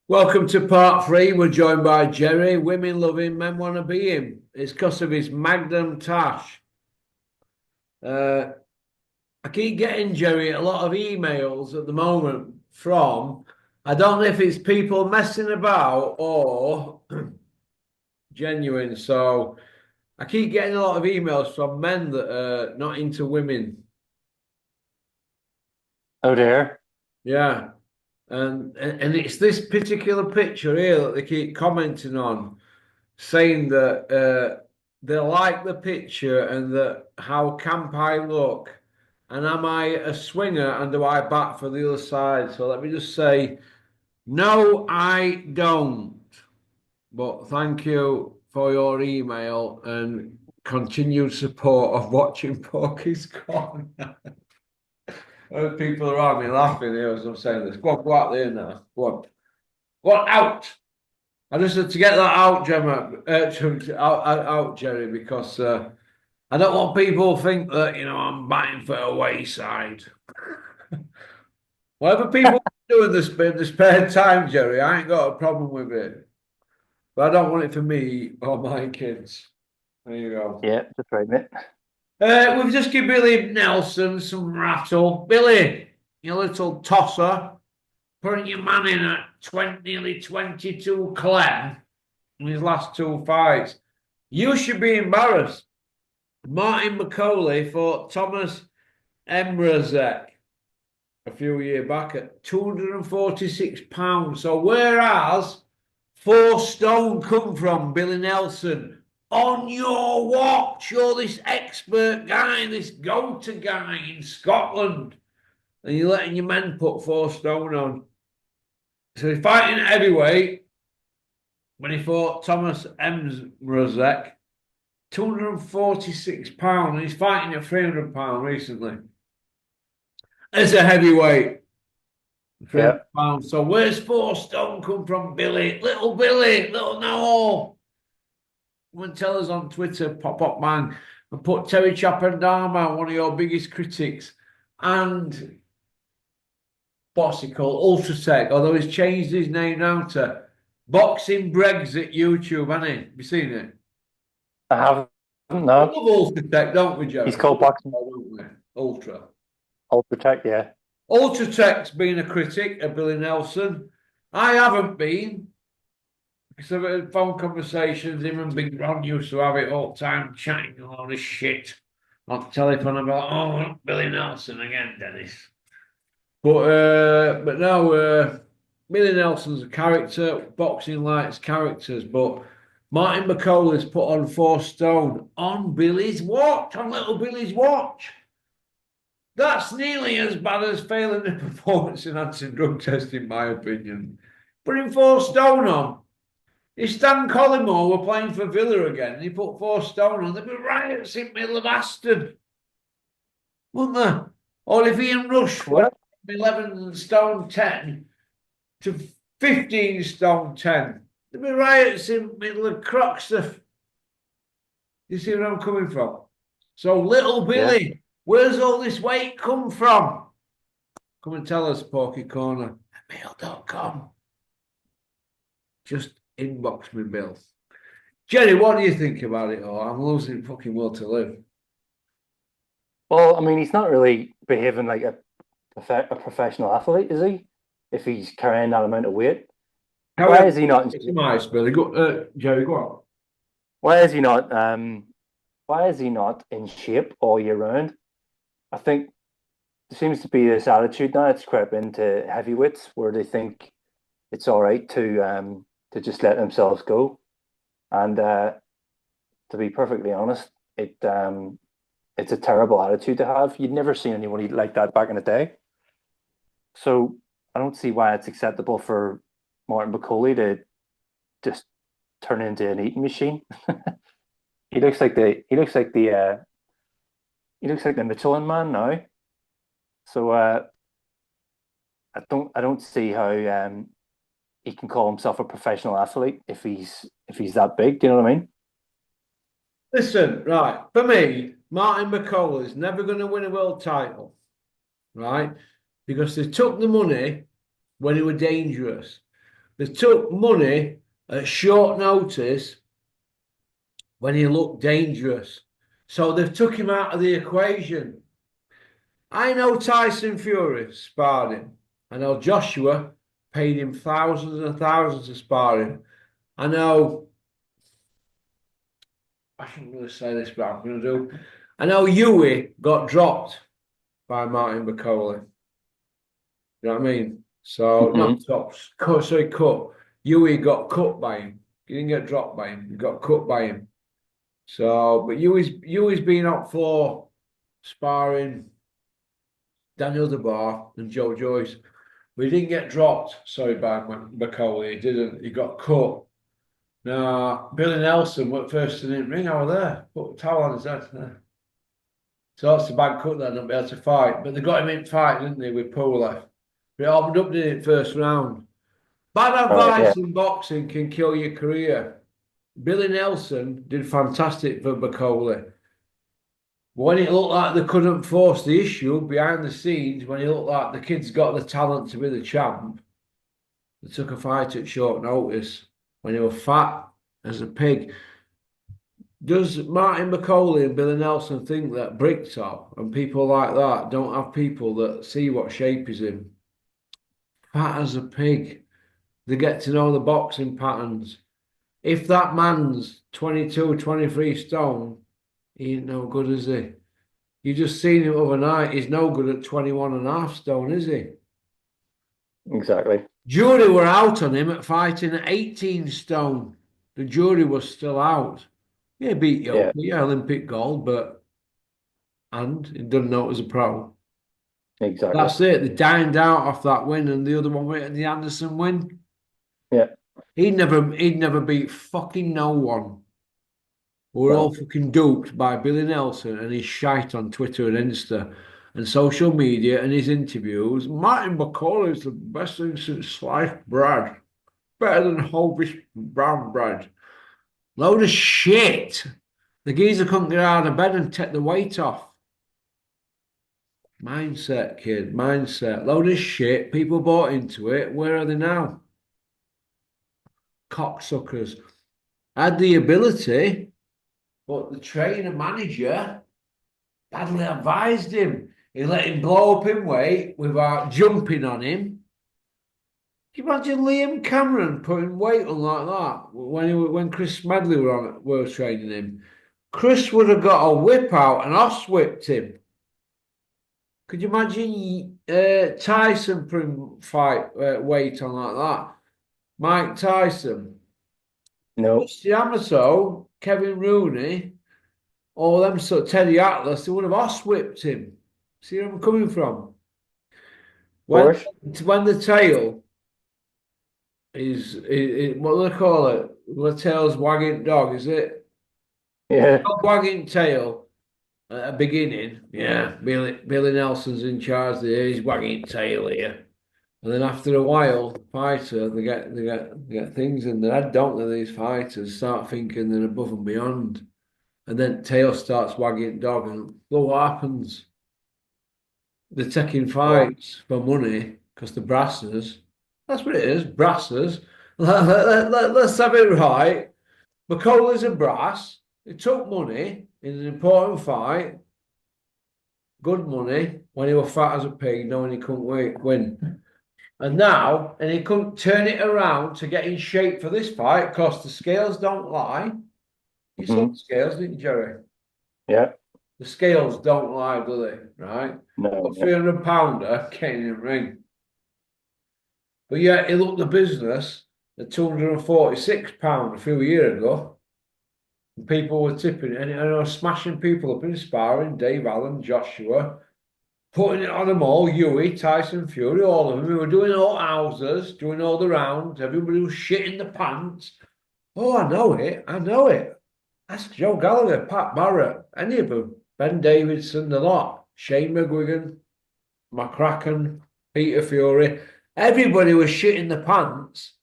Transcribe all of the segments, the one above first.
Welcome to part three. We're joined by Jerry. Women love him, men want to be him. It's because of his Magnum Tash. Uh, I keep getting, Jerry, a lot of emails at the moment from, I don't know if it's people messing about or genuine. So I keep getting a lot of emails from men that are not into women. Oh dear. Yeah. And it's this particular picture here that they keep commenting on, saying that they like the picture and that how camp I look, and am I a swinger and do I bat for the other side? So let me just say, no, I don't. But thank you for your email and continued support of watching Porky's Corner. People around me laughing here as I'm saying this. Go out there now. Go on, out. I just had to get that out, Gemma, out, Jerry, because I don't want people to think that I'm batting for a wayside. Whatever people do in the spare time, Jerry, I ain't got a problem with it. But I don't want it for me or my kids. There you go. Yeah, that's right, mate. We've just given Billy Nelson some rattle. Billy, you little tosser, putting your man in at nearly 22 clem in his last two fights. You should be embarrassed. Martin Bakoli fought Thomas Emrazek a few years back at 246 pounds. So whereas 4 stone come from Billy Nelson on your watch, you're this expert guy, this go-to guy in Scotland, and you're letting your men put 4 stone on. So he's fighting at heavyweight when he fought Thomas Emrazek. £246. He's fighting at £300 recently. As a heavyweight, Yeah. £300. So where's 4 stone come from, Billy? Little Billy, little Noel. Come and tell us on Twitter, Pop Pop Man, and put Terry Chappendama, one of your biggest critics, and what's he called? Ultratech, although he's changed his name now to Boxing Bregs at YouTube, hasn't he? Have you seen it? I haven't, We no. love Ultratech, don't we, He's Jerry? called Boxing Don't we? Ultra. Ultra Tech, yeah. Ultratech's been a critic of Billy Nelson. I haven't been, because I've had phone conversations. Him and Big Ron used to have it all the time, chatting a lot of shit on the telephone about, oh, Billy Nelson again, Dennis. But no, Billy Nelson's a character. Boxing likes characters, but Martin McCauley's put on 4 stone on Billy's watch, on little Billy's watch. That's nearly as bad as failing the performance enhancing drug test, in my opinion. Putting 4 stone on. If Stan Collymore were playing for Villa again and he put 4 stone on, there'd be riots in middle of Aston, wouldn't there? Or if Ian Rush went What? from 11 stone 10 to 15 stone 10, there'd be riots in middle of Croxteth. You see where I'm coming from? So, little Yeah. Billy, where's all this weight come from? Come and tell us, Porky Corner at mail.com. Just inbox me, Bill. Jerry, what do you think about it all? I'm losing fucking will to live. Well, I mean, he's not really behaving like a professional athlete, is he? If he's carrying that amount of weight. Why However, is he not in it's shape? nice, Billy. Go, Jerry, go on. Why is he not why is he not in shape all year round? I think there seems to be this attitude now it's crept into heavyweights where they think it's all right to just let themselves go. And to be perfectly honest, it's a terrible attitude to have. You'd never seen anybody like that back in the day. So I don't see why it's acceptable for Martin Bakoli to just turn into an eating machine. He looks like the Michelin man now. So I don't see how he can call himself a professional athlete if he's that big. Do you know what I mean? Listen, right. For me, Martin McCullough is never going to win a world title, right? Because they took the money when he was dangerous. They took money at short notice when he looked dangerous. So they've took him out of the equation. I know Tyson Fury sparred him. I know Joshua paid him thousands and thousands to spar him. I know, I shouldn't really say this, but I'm going to do. I know Yui got dropped by Martin Bakoli. You know what I mean? So, not tops. So he cut. Yui got cut by him. He didn't get dropped by him. He got cut by him. So, but Yui's been up for sparring Daniel DeBar and Joe Joyce. But he didn't get dropped, sorry, by Bakoli. He didn't. He got cut. Now, Billy Nelson went first in the ring. I was there. Put a towel on his head. There. So that's a bad cut then, not be able to fight. But they got him in fight, didn't they, with Pulev. But it opened up, didn't it, first round. Bad advice in boxing can kill your career. Billy Nelson did fantastic for Bakoli. When it looked like they couldn't force the issue behind the scenes, when it looked like the kid's got the talent to be the champ, they took a fight at short notice when he was fat as a pig. Does Martin Bakoli and Billy Nelson think that Bricktop and people like that don't have people that see what shape he's in? Fat as a pig. They get to know the boxing patterns. If that man's 22, 23 stone, he ain't no good, is he? You just seen him overnight. He's no good at 21 and a half stone, is he? Exactly. Jury were out on him at fighting at 18 stone. The jury was still out. Yeah, beat Yoki, yeah, Olympic gold, and he doesn't know it was a pro. Exactly. That's it. They dined out off that win, and the other one was the Anderson win. Yeah. He'd never beat fucking no one. We're all fucking duped by Billy Nelson and his shite on Twitter and Insta and social media and his interviews. Martin Bakoli is the best thing since sliced bread. Better than whole brown bread. Load of shit. The geezer couldn't get out of bed and take the weight off. Mindset, kid. Mindset. Load of shit. People bought into it. Where are they now? Cocksuckers. Had the ability, but the trainer manager badly advised him. He let him blow up in weight without jumping on him. Can you imagine Liam Cameron putting weight on like that when Chris Smedley were training him? Chris would have got a whip out and whipped him. Could you imagine Tyson putting weight on like that? Mike Tyson. No. Yamato, Kevin Rooney, all them sort of Teddy Atlas, they would have whipped him. See where I'm coming from? When the tail is what do they call it? The tail's wagging dog, is it? Yeah. Dog wagging tail at the beginning. Yeah, Billy Nelson's in charge there. He's wagging tail here. And then after a while, fighter, they get things in their head, don't they? These fighters start thinking they're above and beyond. And then tail starts wagging dog, and look what happens. They're taking fights for money because the brassers. That's what it is, brassers. Let's have it right. Bakoli's a brass. He took money in an important fight. Good money when he was fat as a pig, knowing he couldn't win. And now, he couldn't turn it around to get in shape for this fight because the scales don't lie. You saw the scales, didn't you, Jerry? Yeah. The scales don't lie, do they? Right? No. A 300-pounder getting in the ring. But yeah, he looked the business at £246 a few years ago. And people were tipping it, and I was smashing people up in sparring, Dave Allen, Joshua, putting it on them all, Yui, Tyson Fury, all of them. We were doing all houses, doing all the rounds. Everybody was shitting the pants. Oh, I know it. Ask Joe Gallagher, Pat Barrett, any of them. Ben Davidson, the lot. Shane McGuigan, McCracken, Peter Fury. Everybody was shitting the pants.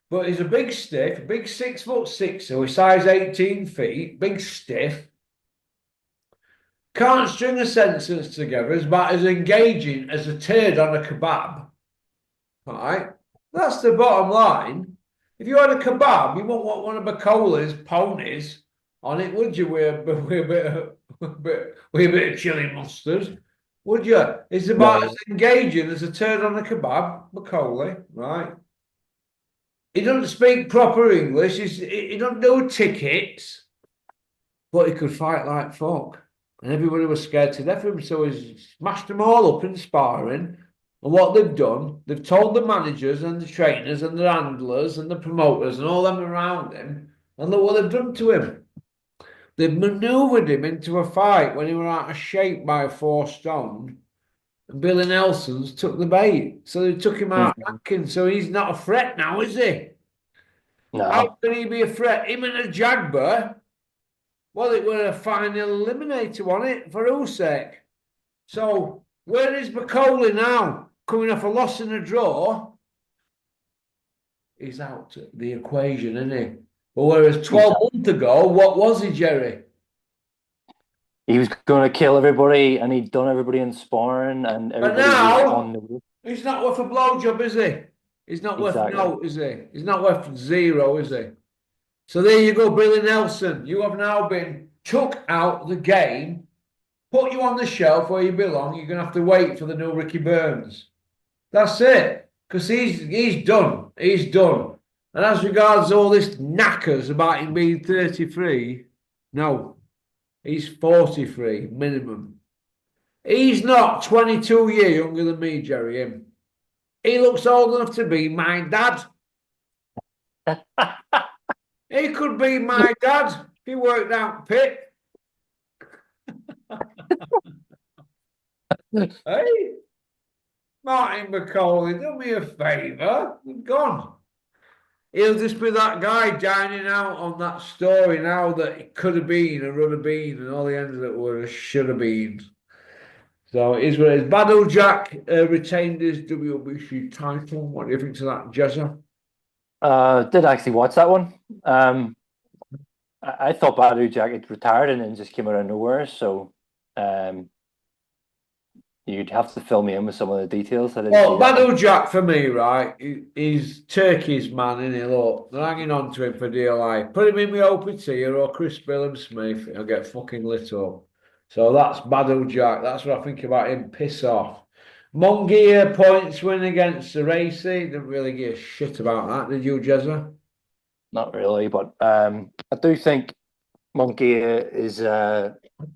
But he's a big stiff, big 6'6", so he's size 18 feet, big stiff. Can't string a sentence together as about as engaging as a turd on a kebab. Right? That's the bottom line. If you had a kebab, you wouldn't want one of Bakoli's ponies on it, would you? With a bit of chili mustard, would you? It's about as No, engaging as a turd on a kebab, Bakoli, right? He doesn't speak proper English. He don't do tickets, but he could fight like fuck. And everybody was scared to death of him, so he's smashed them all up in sparring. And what they've done, they've told the managers and the trainers and the handlers and the promoters and all them around him, and look what they've done to him. They've manoeuvred him into a fight when he was out of shape by 4 stone, and Billy Nelson's took the bait. So they took him out mhm. ranking, so he's not a threat now, is he? How No. can he be a threat? Him and a Jagber, well, it were a final eliminator on it for whose sake? So where is Bakoli now? Coming off a loss and a draw, he's out of the equation, isn't he? But whereas He's 12 months ago, what was he, Jerry? he was going to kill everybody, and he'd done everybody in sparring, and But everybody was on now, the roof. he's not worth a blowjob, is he? He's not worth Exactly. no, is he? He's not worth zero, is he? So there you go, Billy Nelson. You have now been took out the game, put you on the shelf where you belong. You're going to have to wait for the new Ricky Burns. That's it. Because he's done. He's done. And as regards all this knackers about him being 33, no, he's 43 minimum. He's not 22 years younger than me, Jerry. Him. He looks old enough to be my dad. He could be my dad if he worked out pit. Hey, Martin McCauley, do me a favour. You've gone. He'll just be that guy dining out on that story now that it could have been a run have been, and all the ends of it were a should have been. So it is what it is. Battle Jack retained his WBC title. What do you think to that, Jeza? Did actually watch that one. I thought Badu Jack had retired and then just came out of nowhere. So um, you'd have to fill me in with some of the details. I didn't see Well, that one. Battle Jack for me, right? He's Turkey's man, isn't he? Look, they're hanging on to him for dear life. Put him in with OPT or Chris Billham Smith, he'll get fucking lit up. So that's Battle Jack. That's what I think about him. Piss off. Mongear points win against the Racy. Didn't really give a shit about that, did you, Jezza? Not really, but I do think Monkey is you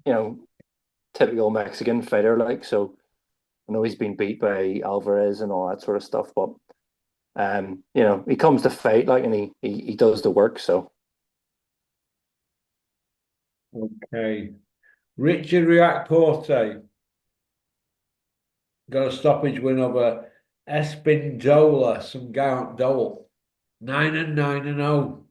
know, typical Mexican fighter like. So I know he's been beat by Alvarez and all that sort of stuff, but you know, he comes to fight like, and he does the work. So Okay. Richard Riakporte got a stoppage win over Espindola, some guy on Dole. 9-9-0.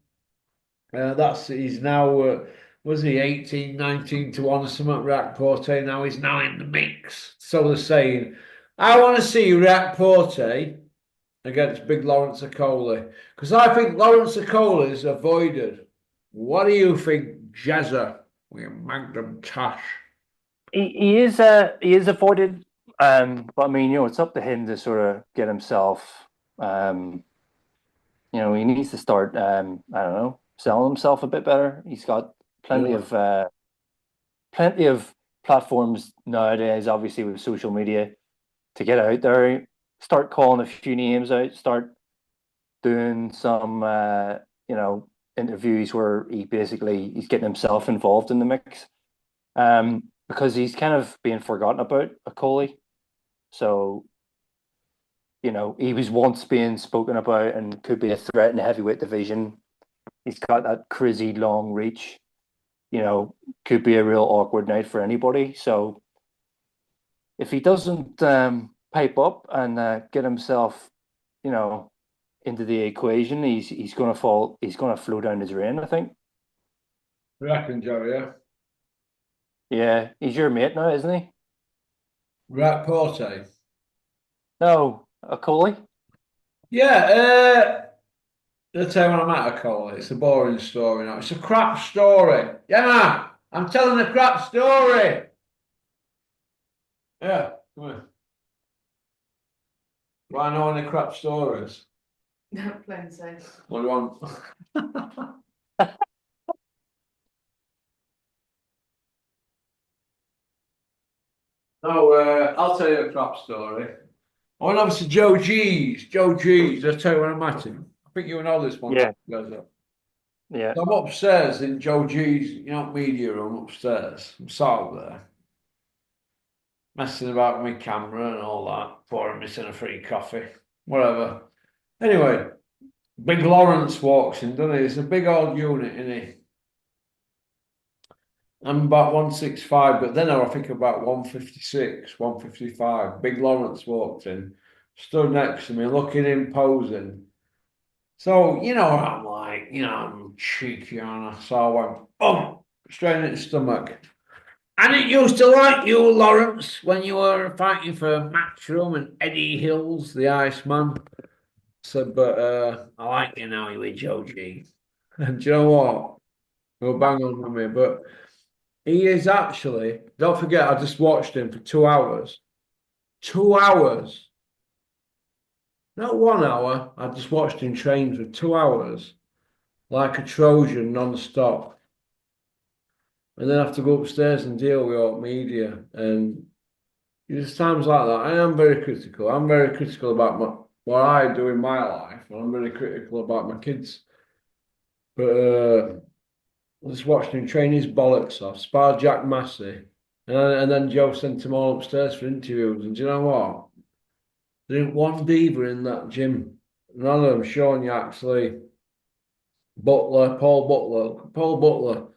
That's he's now was he 18, 19 to 1 or something, Riakporte. Now he's now in the mix. So they're saying, I want to see Riakporte against Big Lawrence Akoli. Because I think Lawrence Akoli is avoided. What do you think, Jezza? With Magnum Tash. he is avoided. But I mean, you know, it's up to him to sort of get himself. You know, he needs to start. I don't know, selling himself a bit better. He's got Yeah. plenty of platforms nowadays. Obviously, with social media, to get out there, start calling a few names out, start doing some, you know, interviews where he's getting himself involved in the mix. Because he's kind of being forgotten about, Coley. So, you know, he was once being spoken about and could be a threat in the heavyweight division. He's got that crazy long reach. You know, could be a real awkward night for anybody. So if he doesn't pipe up and get himself, you know, into the equation, he's going to fall. He's going to flow down the drain, I think. Reckon, Joe, yeah. Yeah, he's your mate now, isn't he? Riakporte. No, a Coley. Yeah, I'll tell you what I'm at, call it. It's a boring story now. It's a crap story. Yeah, man. I'm telling a crap story. Yeah, come on. Do I know any crap stories? No, plenty. What do you want? No, I'll tell you a crap story. I went over to Joe G's. Joe G's, I'll tell you when I met him. I think you know this one. Yeah, Jeza. yeah. So I'm upstairs in Joe G's, media room upstairs. I'm sat up there, messing about with my camera and all that, pouring myself a free coffee, whatever. Anyway, Big Lawrence walks in, doesn't he? It's a big old unit, isn't he? I'm about 165, but then I think about 156, 155. Big Lawrence walked in, stood next to me, looking in, posing. So, what I'm like, I'm cheeky, and so I went, oh, straight in the stomach. And it used to like you, Lawrence, when you were fighting for Matchroom and Eddie Hills, the Iceman. Said, but I like you now, you with Joe G. And do you know what? He'll bang on with me, but he is actually, don't forget, I just watched him for 2 hours. 2 hours. Not 1 hour. I just watched him train for 2 hours, like a Trojan non-stop. And then I have to go upstairs and deal with all media. And there's times like that. I am very critical. I'm very critical about what I do in my life. And I'm very critical about my kids. But I just watched him train his bollocks off, spar Jack Massey. And then Joe sent him all upstairs for interviews. And do you know what? There ain't one diva in that gym. None of them. Sean Yaxley, Butler, Paul Butler. Paul Butler,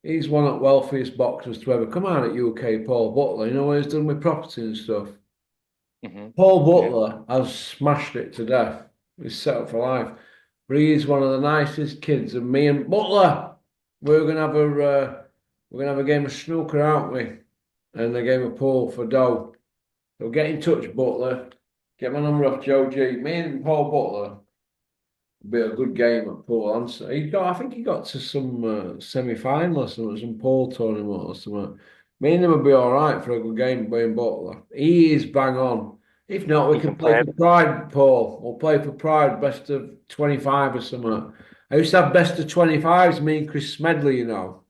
he's one of the wealthiest boxers to ever come out at UK, Paul Butler. You know what he's done with property and stuff? Paul Butler has smashed it to death. He's set up for life. But he's one of the nicest kids. And me and Butler, we're gonna have a game of snooker, aren't we? And a game of pool for dough. So get in touch, Butler. Get my number off Joe G. Me and Paul Butler. Be a good game at pool. And so I think he got to some semi-final or something, some pool tournament or something. Me and him would be all right for a good game, being Butler. He is bang on. If not, we He can can play play. for Pride, Paul. We'll play for Pride, best of 25 or something. I used to have best of 25s, me and Chris Smedley, you know.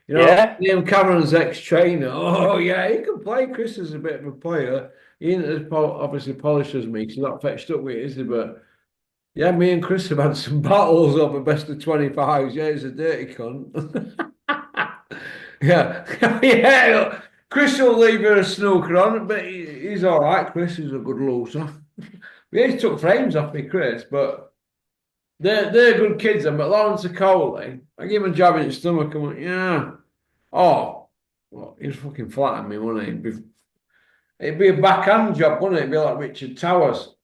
Yeah, Liam Cameron's ex-trainer. Oh, yeah, he can play. Chris is a bit of a player. He ain't as obviously polished as me, 'cause he's not fetched up with it, is he? But yeah, me and Chris have had some battles over best of 25s. Yeah, he's a dirty cunt. Yeah, yeah. Chris will leave her a snooker on, but he's all right. Chris is a good loser. Yeah, he took frames off me, Chris, but they're good kids. But Lawrence Coley, I give him a jab in the stomach and went, yeah. Oh, well, he was fucking flattening me, wasn't he? It'd be a backhand job, wouldn't it? It'd be like Richard Towers.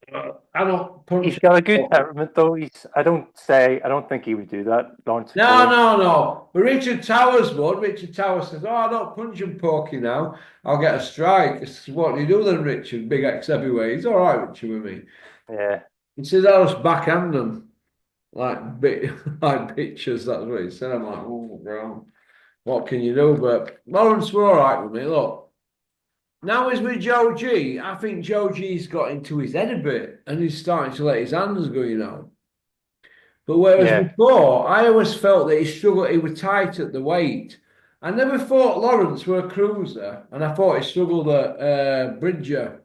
I don't he's punch. got a good temperament though. I don't think he would do that. Lawrence No, Cole. no, no. But Richard Towers would. Richard Towers says, "Oh, I don't punch and poke you now. I'll get a strike." I says, "What do you do then, Richard? Big ex heavyweight. He's all right, Richard, with me." Yeah, He says, "I'll just backhand them like bitches." That's what he said. I'm like, "Oh, bro, what can you do?" But Lawrence were all right with me. Look, now he's with Joe G. I think Joe G's got into his head a bit, and he's starting to let his hands go. But whereas yeah. before, I always felt that he struggled, he was tight at the weight. I never thought Lawrence were a cruiser, and I thought he struggled at Bridger.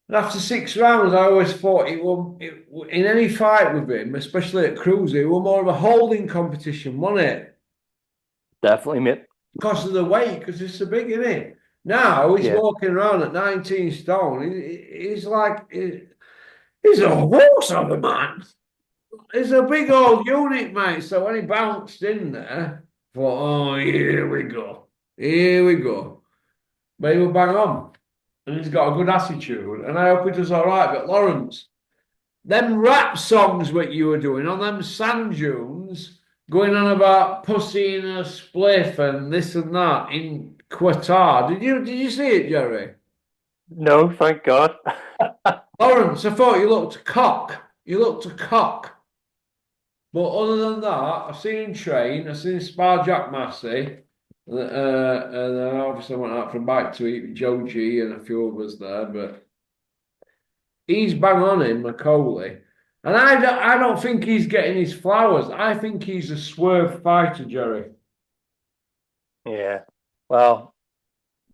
And after 6 rounds, I always thought in any fight with him, especially at cruiser, it was more of a holding competition, wasn't it? Definitely, mate. Because of the weight, because it's so big, isn't it? Now he's Yeah, walking around at 19 stone. He's like, he's a horse of a man. It's a big old unit, mate. So when he bounced in there, I thought, oh, here we go. Here we go. But he will bang on. And he's got a good attitude. And I hope he does all right. But Lawrence, them rap songs what you were doing on them sand dunes, going on about pussy in a spliff and this and that in Qatar. Did you see it, Jerry? no, thank God. Lawrence, I thought you looked a cock. You looked a cock. But other than that, I've seen him train. I've seen him spar Jack Massey. And then obviously I went out for a bite to eat with Joe G and a few of us there. But he's bang on him, Bakoli. And I don't think he's getting his flowers. I think he's a swerve fighter, Jerry. Yeah. Well,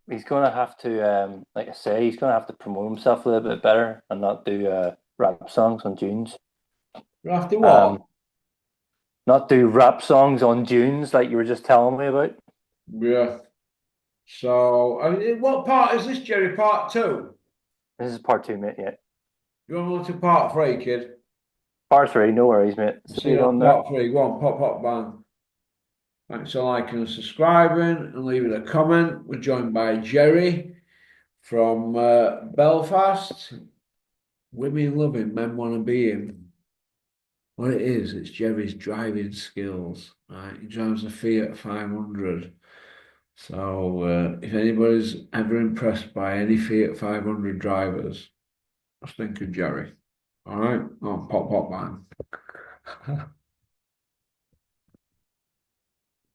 he's gonna have to, like I say, he's gonna have to promote himself a little bit better and not do rap songs on Dunes. After what? Um, not do rap songs on Dunes like you were just telling me about. Yeah. So, I mean, what part is this, Jerry? Part two? This is part two, mate. Yeah, You want to go to part three, kid? part three. No worries, mate. See See you you on on that. part three. Go on, pop, pop, bang. Thanks for liking and subscribing and leaving a comment. We're joined by Jerry from Belfast. Women love him, men want to be him. What it is, it's Jerry's driving skills. Right, he drives a Fiat 500. So if anybody's ever impressed by any Fiat 500 drivers, just think of Jerry. All right, oh, pop, pop, man.